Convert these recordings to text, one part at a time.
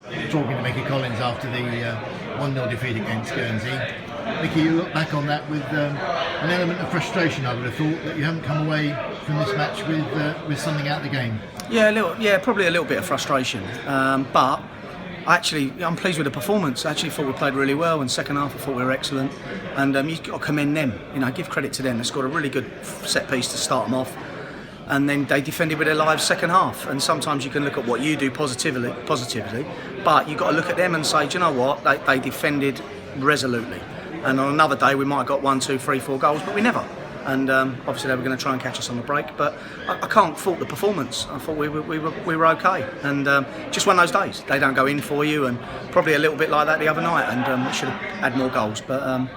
Talking to Micky Collins after the 1-0 defeat against Guernsey. Micky, you look back on that with an element of frustration. I would have thought that you haven't come away from this match with something out of the game. Yeah, probably a little bit of frustration, but I'm pleased with the performance. I actually thought we played really well. In the second half, I thought we were excellent, and you've got to commend them. Give credit to them. They scored a really good set piece to start them off, and then they defended with their lives second half. And sometimes you can look at what you do positively, but you've got to look at them and say, do you know what? They defended resolutely. And on another day, we might have got 1, 2, 3, 4 goals, but we never. And obviously they were going to try and catch us on the break, but I can't fault the performance. I thought we were okay, and just one of those days. They don't go in for you, and probably a little bit like that the other night, and we should have had more goals. But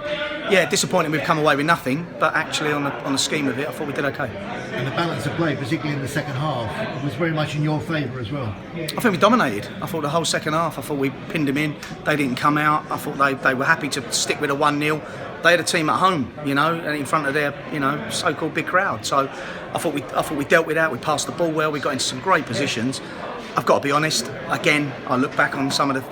disappointing we've come away with nothing, but actually on the scheme of it, I thought we did okay. And the balance of play, particularly in the second half, was very much in your favour as well. I think we dominated. I thought the whole second half, I thought we pinned them in. They didn't come out. I thought they were happy to stick with a 1-0. They had a team at home, and in front of their, so-called big crowd. So I thought we dealt with that. We passed the ball well. We got into some great positions. I've got to be honest. Again, I look back on some of the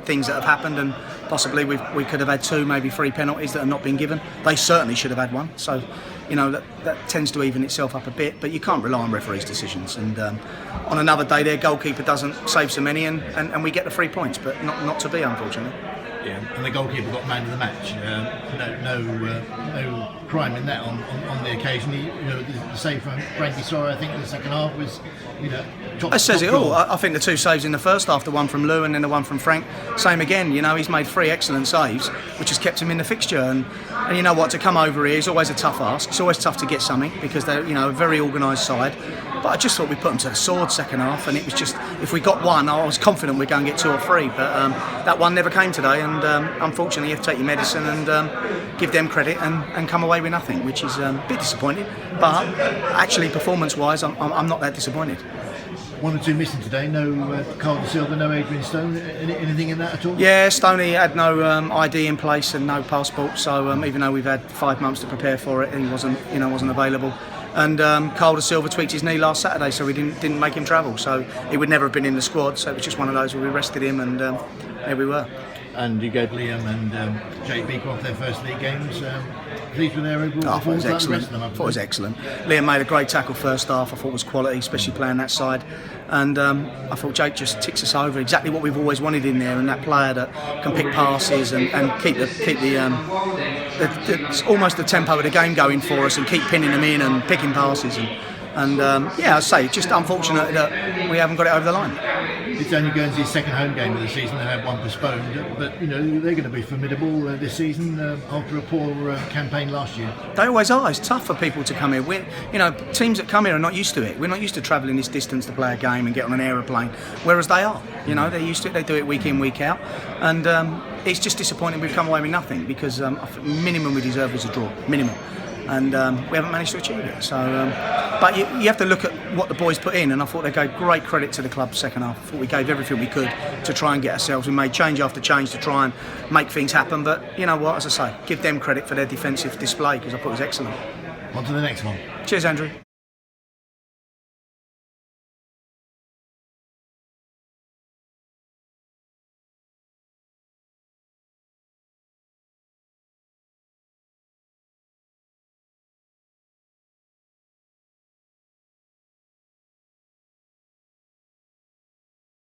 things that have happened, and possibly we could have had 2, maybe 3 penalties that have not been given. They certainly should have had 1. So, that tends to even itself up a bit. But you can't rely on referees' decisions. And on another day, their goalkeeper doesn't save so many, and we get the 3 points, but not to be, unfortunately. Yeah, and the goalkeeper got man of the match. No crime in that on the occasion. The save from Frankie Sora, I think, in the second half was, top. That says top it all. goal. I think the 2 saves in the first half, the one from Lou and then the one from Frank, same again. He's made 3 excellent saves, which has kept him in the fixture. And you know what, to come over here is always a tough ask. It's always tough to get something because they're a very organised side. But I just thought we put them to the sword second half, and it was just, if we got 1, I was confident we'd go and get 2 or 3. But that one never came today, and unfortunately you have to take your medicine and give them credit and come away with nothing, which is a bit disappointing. But actually, performance-wise, I'm not that disappointed. 1 or 2 missing today. No Carl De Silva, no Adrian Stone. Anything in that at all? Yeah, Stoney had no ID in place and no passport, so even though we've had 5 months to prepare for it, he wasn't available. And Carl De Silva tweaked his knee last Saturday, so we didn't make him travel. So he would never have been in the squad. So it was just one of those where we rested him, and there we were. Andrew Gidley and Jake Beecroft, their first league games. Pleased with their overall performance. I thought it was excellent. Liam made a great tackle first half. I thought it was quality, especially playing that side. And I thought Jake just ticks us over, exactly what we've always wanted in there, and that player that can pick passes and keep almost the tempo of the game going for us, and keep pinning them in and picking passes. And I say, just unfortunate that we haven't got it over the line. It's only Guernsey's second home game of the season. They had 1 postponed, but they're going to be formidable this season after a poor campaign last year. They always are. It's tough for people to come here. Teams that come here are not used to it. We're not used to travelling this distance to play a game and get on an aeroplane, whereas they are. They're used to it. They do it week in, week out, and it's just disappointing we've come away with nothing, because minimum we deserve was a draw, minimum. And we haven't managed to achieve it. So, but you have to look at what the boys put in, and I thought they gave great credit to the club second half. I thought we gave everything we could to try and get ourselves. We made change after change to try and make things happen. But you know what, as I say, give them credit for their defensive display, because I thought it was excellent. On to the next one. Cheers, Andrew.